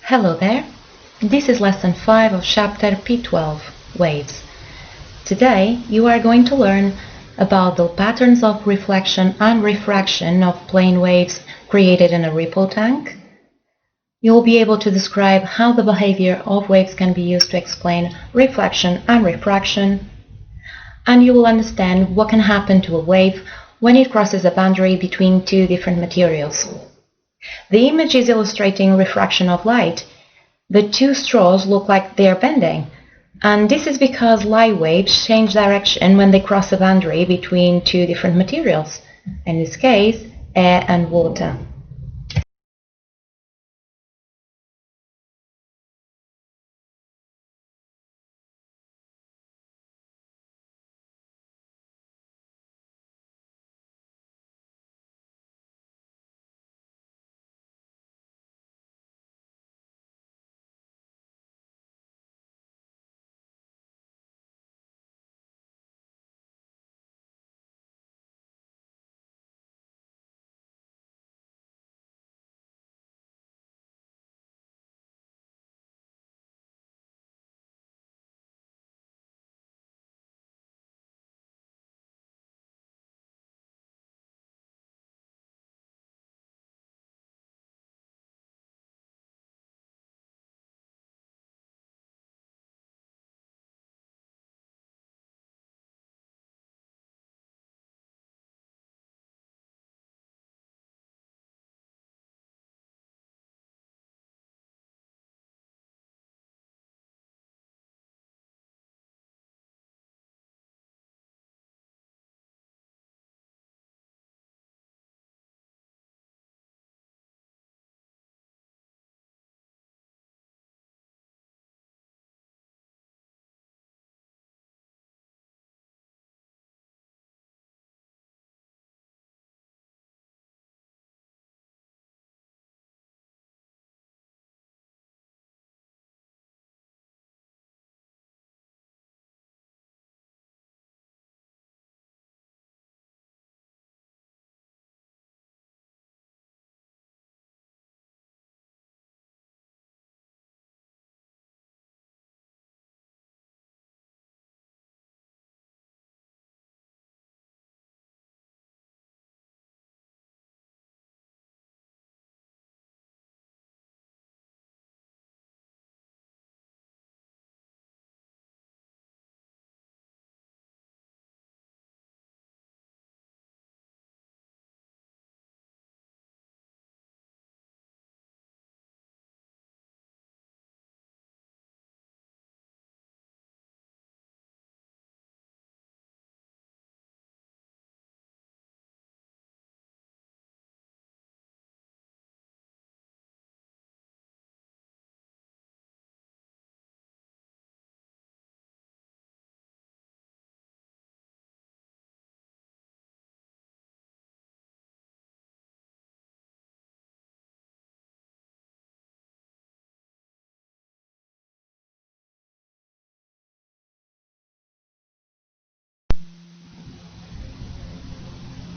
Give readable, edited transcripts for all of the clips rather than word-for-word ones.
Hello there, this is lesson 5 of chapter P12, Waves. Today you are going to learn about the patterns of reflection and refraction of plane waves created in a ripple tank. You will be able to describe how the behavior of waves can be used to explain reflection and refraction, and you will understand what can happen to a wave when it crosses a boundary between two different materials. The image is illustrating refraction of light. The two straws look like they are bending, and this is because light waves change direction when they cross a boundary between two different materials, in this case, air and water.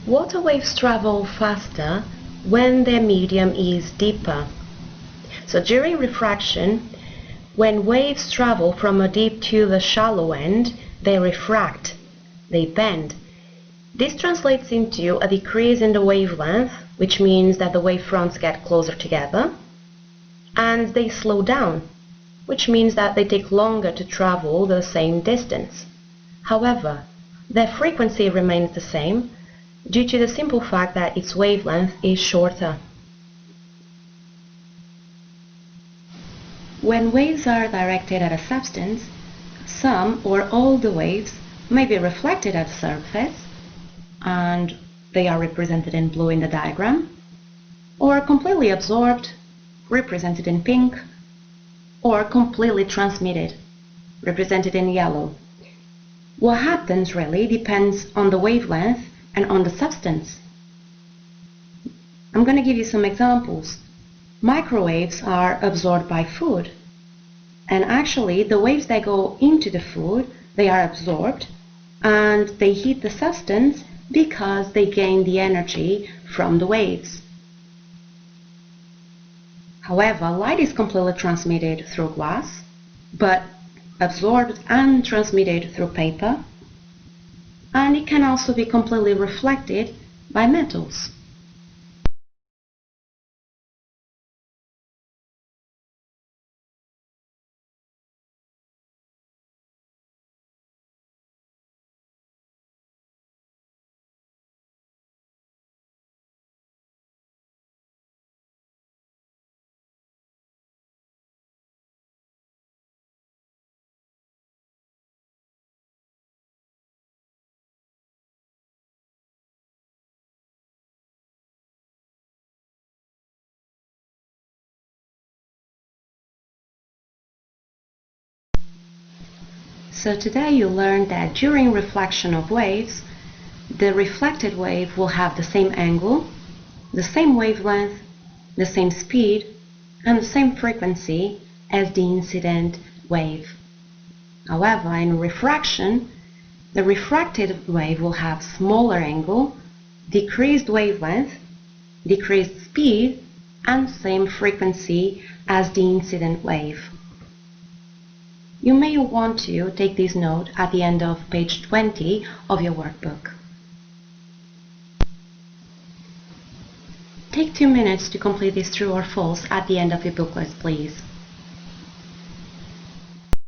Water waves travel faster when their medium is deeper. So during refraction, when waves travel from a deep to the shallow end, they refract, they bend. This translates into a decrease in the wavelength, which means that the wavefronts get closer together, and they slow down, which means that they take longer to travel the same distance. However, their frequency remains the same, due to the simple fact that its wavelength is shorter. When waves are directed at a substance, some or all the waves may be reflected at the surface, and they are represented in blue in the diagram, or completely absorbed, represented in pink, or completely transmitted, represented in yellow. What happens really depends on the wavelength and on the substance. I'm going to give you some examples. Microwaves are absorbed by food, and actually the waves that go into the food, they are absorbed and they heat the substance because they gain the energy from the waves. However, light is completely transmitted through glass, but absorbed and transmitted through paper, and it can also be completely reflected by metals. So today you learned that during reflection of waves, the reflected wave will have the same angle, the same wavelength, the same speed, and the same frequency as the incident wave. However, in refraction, the refracted wave will have smaller angle, decreased wavelength, decreased speed, and same frequency as the incident wave. You may want to take this note at the end of page 20 of your workbook. Take 2 minutes to complete this true or false at the end of your booklet, please.